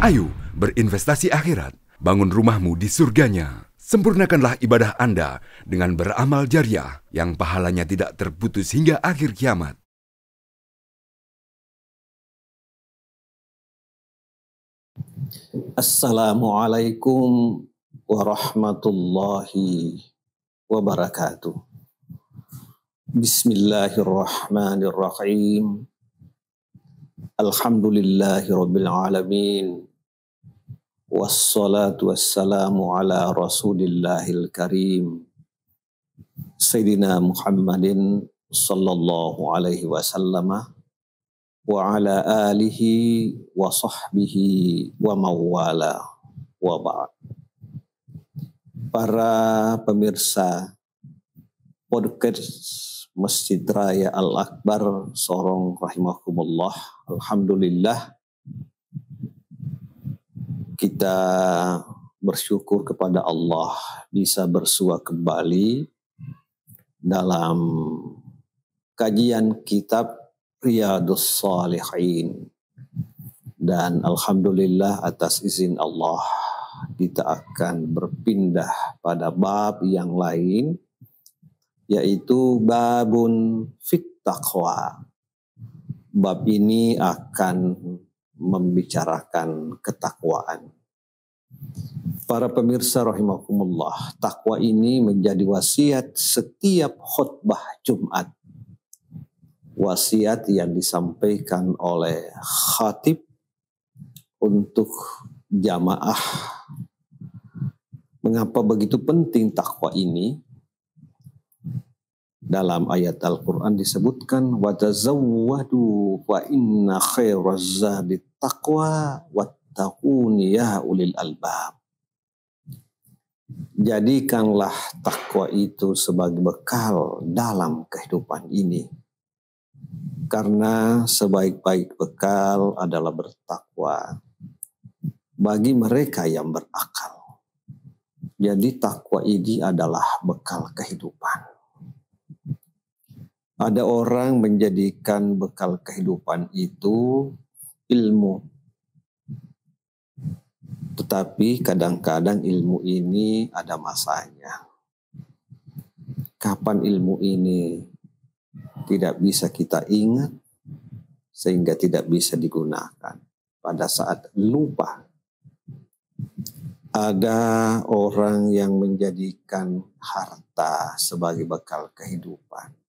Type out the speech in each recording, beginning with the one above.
Ayo berinvestasi akhirat, bangun rumahmu di surganya. Sempurnakanlah ibadah Anda dengan beramal jariah yang pahalanya tidak terputus hingga akhir kiamat. Assalamualaikum warahmatullahi wabarakatuh. Bismillahirrahmanirrahim. Alhamdulillahi rabbil alamin. Wassalatu wassalamu ala rasulillahil karim. Sayyidina Muhammadin sallallahu alaihi wasallam wa ala alihi wa sahbihi wa mawala wa ba'd. Para pemirsa podcast Masjid Raya Al-Akbar Sorong rahimakumullah, alhamdulillah kita bersyukur kepada Allah bisa bersua kembali dalam kajian kitab Riyadhus Shalihin, dan alhamdulillah atas izin Allah kita akan berpindah pada bab yang lain, yaitu babun fit taqwa. Bab ini akan membicarakan ketakwaan. Para pemirsa rahimakumullah, takwa ini menjadi wasiat setiap khutbah Jumat. Wasiat yang disampaikan oleh khatib untuk jamaah. Mengapa begitu penting takwa ini? Dalam ayat Al-Quran disebutkan watazawwadu wa inna khairaz zadi taqwa wattaquni ya ulil albab. Jadikanlah takwa itu sebagai bekal dalam kehidupan ini, karena sebaik-baik bekal adalah bertakwa bagi mereka yang berakal. Jadi takwa ini adalah bekal kehidupan. Ada orang menjadikan bekal kehidupan itu ilmu. Tetapi kadang-kadang ilmu ini ada masanya. Kapan ilmu ini tidak bisa kita ingat sehingga tidak bisa digunakan? Pada saat lupa. Ada orang yang menjadikan harta sebagai bekal kehidupan.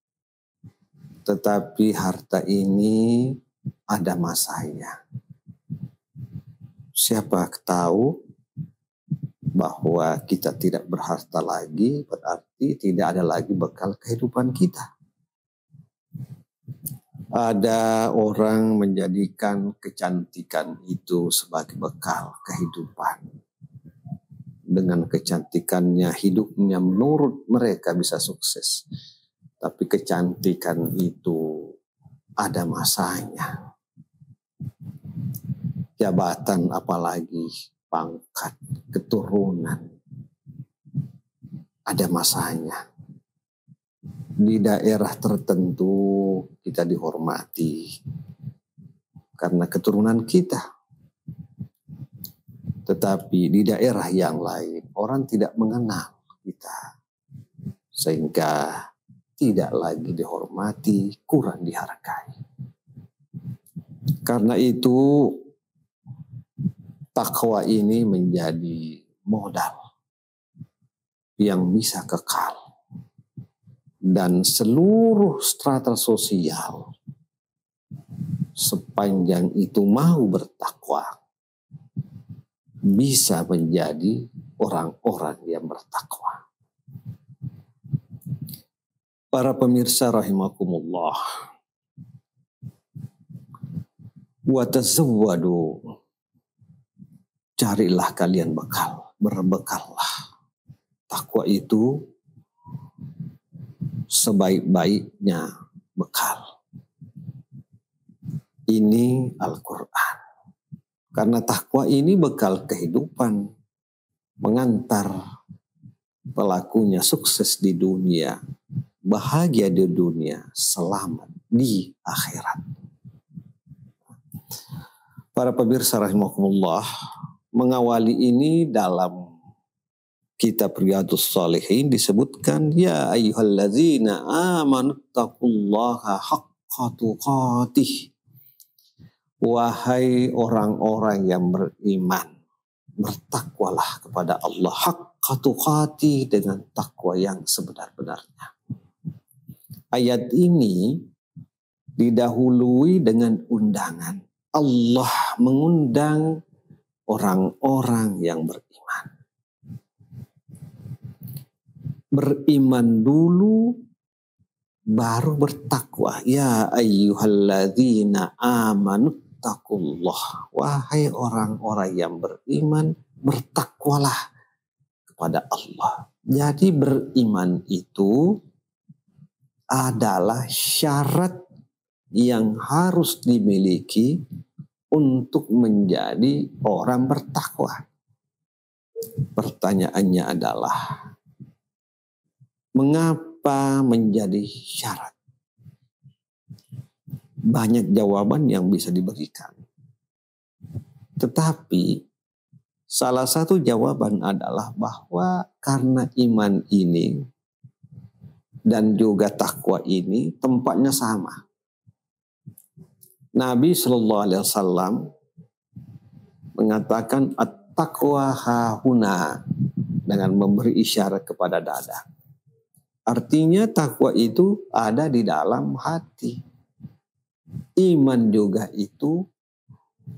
Tetapi harta ini ada masanya. Siapa tahu bahwa kita tidak berharta lagi, berarti tidak ada lagi bekal kehidupan kita. Ada orang menjadikan kecantikan itu sebagai bekal kehidupan. Dengan kecantikannya hidupnya menurut mereka bisa sukses. Tapi kecantikan itu ada masanya. Jabatan apalagi, pangkat, keturunan, ada masanya. Di daerah tertentu kita dihormati karena keturunan kita. Tetapi di daerah yang lain orang tidak mengenal kita, sehingga tidak lagi dihormati, kurang dihargai. Karena itu takwa ini menjadi modal yang bisa kekal. Dan seluruh strata sosial sepanjang itu mau bertakwa bisa menjadi orang-orang yang bertakwa. Para pemirsa rahimakumullah, wa tazawwadu, carilah kalian bekal, berbekallah. Takwa itu sebaik-baiknya bekal. Ini Al-Quran. Karena takwa ini bekal kehidupan, mengantar pelakunya sukses di dunia, bahagia di dunia, selamat di akhirat. Para pemirsa rahimakumullah, mengawali ini dalam kitab Riyadhus Shalihin disebutkan, ya ayyuhalladzina amanu taqullaha haqqa tuqatih. Wahai orang-orang yang beriman, bertakwalah kepada Allah haqqa tuqatih, dengan takwa yang sebenar-benarnya. Ayat ini didahului dengan undangan. Allah mengundang orang-orang yang beriman. Beriman dulu, baru bertakwa. Ya ayyuhalladzina amanu taqullah. Wahai orang-orang yang beriman, bertakwalah kepada Allah. Jadi beriman itu adalah syarat yang harus dimiliki untuk menjadi orang bertakwa. Pertanyaannya adalah, mengapa menjadi syarat? Banyak jawaban yang bisa diberikan. Tetapi salah satu jawaban adalah bahwa karena iman ini dan juga takwa ini tempatnya sama. Nabi Shallallahu Alaihi Wasallam mengatakan at-taqwa hahuna, dengan memberi isyarat kepada dada. Artinya takwa itu ada di dalam hati. Iman juga itu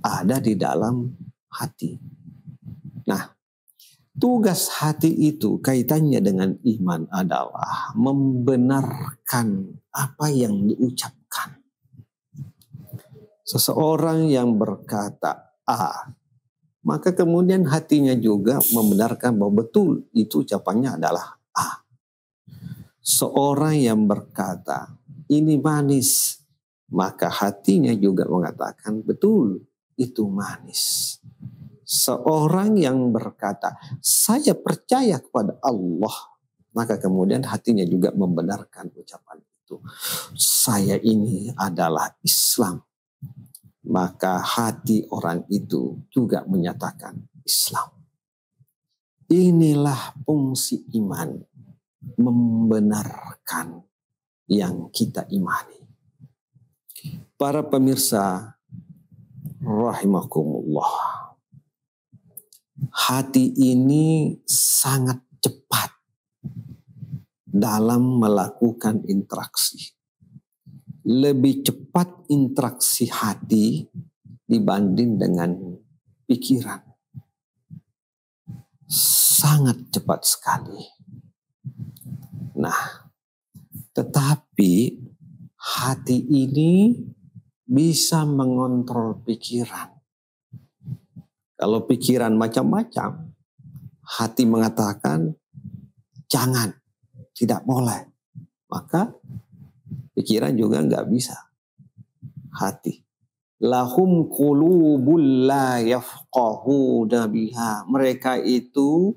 ada di dalam hati. Nah, tugas hati itu kaitannya dengan iman adalah membenarkan apa yang diucapkan. Seseorang yang berkata A, maka kemudian hatinya juga membenarkan bahwa betul itu ucapannya adalah A. Seorang yang berkata ini manis, maka hatinya juga mengatakan betul itu manis. Seorang yang berkata saya percaya kepada Allah, maka kemudian hatinya juga membenarkan ucapan itu. Saya ini adalah Islam, maka hati orang itu juga menyatakan Islam. Inilah fungsi iman, membenarkan yang kita imani. Para pemirsa rahimakumullah, hati ini sangat cepat dalam melakukan interaksi. Lebih cepat interaksi hati dibanding dengan pikiran. Sangat cepat sekali. Nah, tetapi hati ini bisa mengontrol pikiran. Kalau pikiran macam-macam, hati mengatakan jangan, tidak boleh. Maka pikiran juga nggak bisa. Hati. Lahum qulubul la yafqahuna biha. Mereka itu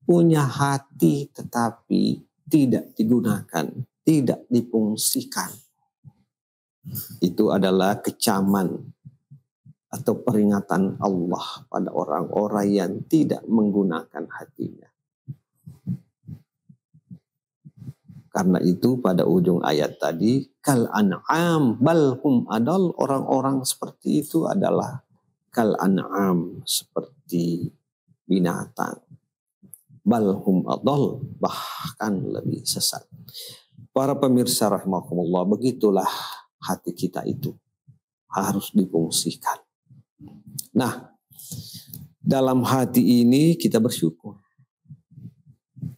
punya hati tetapi tidak digunakan, tidak difungsikan. Itu adalah kecaman atau peringatan Allah pada orang-orang yang tidak menggunakan hatinya. Karena itu pada ujung ayat tadi, kal an'am bal hum adal, orang-orang seperti itu adalah kal an'am, seperti binatang. Bal hum adal, bahkan lebih sesat. Para pemirsa rahimakumullah, begitulah hati kita itu harus difungsikan. Nah, dalam hati ini kita bersyukur.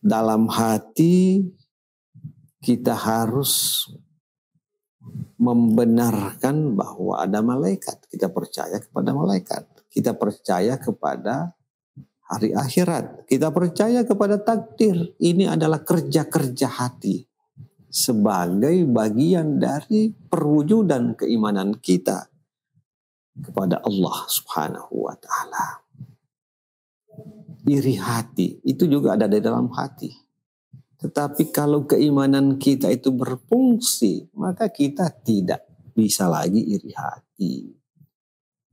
Dalam hati kita harus membenarkan bahwa ada malaikat. Kita percaya kepada malaikat. Kita percaya kepada hari akhirat. Kita percaya kepada takdir. Ini adalah kerja-kerja hati sebagai bagian dari perwujudan keimanan kita kepada Allah Subhanahu wa ta'ala. Iri hati itu juga ada di dalam hati. Tetapi kalau keimanan kita itu berfungsi, maka kita tidak bisa lagi iri hati.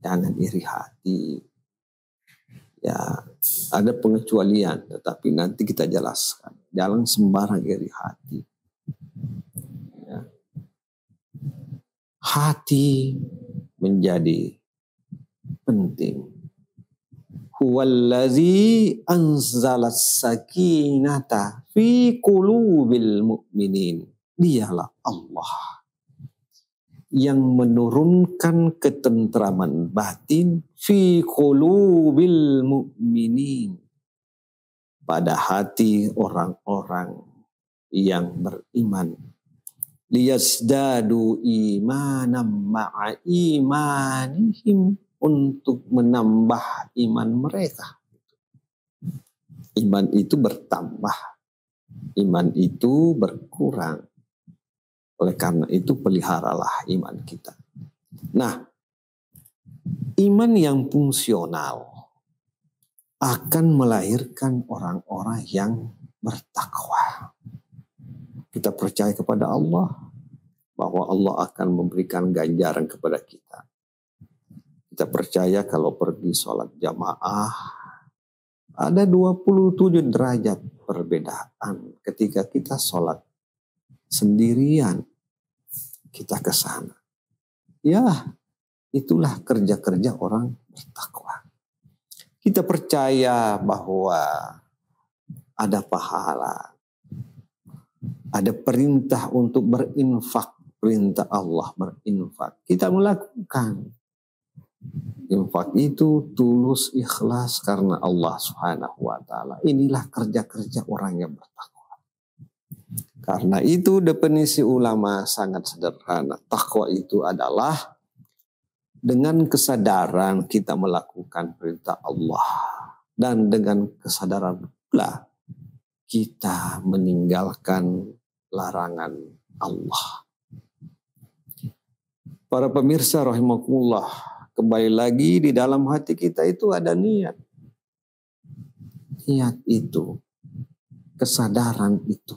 Jangan iri hati. Ya, ada pengecualian, tetapi nanti kita jelaskan. Jangan sembarang iri hati. Ya. Hati menjadi penting. Huwallazi anzalas sakinata fi qulubil mu'minin. Dialah Allah yang menurunkan ketentraman batin fi qulubil mu'minin, pada hati orang-orang yang beriman. Liyazdadu imanam ma'a imanihim, untuk menambah iman mereka. Iman itu bertambah, iman itu berkurang. Oleh karena itu peliharalah iman kita. Nah, iman yang fungsional akan melahirkan orang-orang yang bertakwa. Kita percaya kepada Allah bahwa Allah akan memberikan ganjaran kepada kita. Kita percaya kalau pergi sholat jamaah ada 27 derajat perbedaan ketika kita sholat sendirian, kita ke sana. Ya, itulah kerja-kerja orang bertakwa. Kita percaya bahwa ada pahala, ada perintah untuk berinfak, perintah Allah berinfak. Kita melakukan. Infak itu tulus, ikhlas karena Allah Subhanahu wa Ta'ala. Inilah kerja-kerja orang yang bertakwa. Karena itu definisi ulama sangat sederhana. Takwa itu adalah dengan kesadaran kita melakukan perintah Allah, dan dengan kesadaran pula kita meninggalkan larangan Allah. Para pemirsa rahimakumullah, kembali lagi di dalam hati kita itu ada niat. Niat itu, kesadaran itu.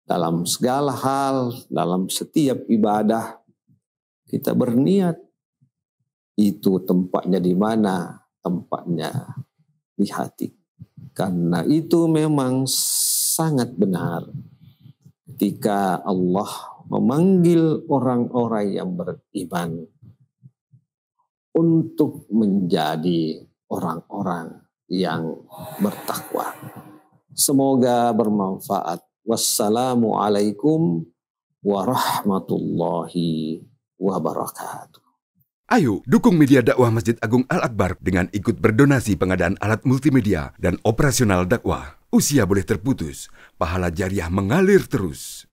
Dalam segala hal, dalam setiap ibadah, kita berniat. Itu tempatnya di mana? Tempatnya di hati. Karena itu memang sangat benar. Ketika Allah memanggil orang-orang yang beriman untuk menjadi orang-orang yang bertakwa. Semoga bermanfaat. Wassalamualaikum warahmatullahi wabarakatuh. Ayo, dukung media dakwah Masjid Agung Al-Akbar dengan ikut berdonasi pengadaan alat multimedia dan operasional dakwah. Usia boleh terputus, pahala jariah mengalir terus.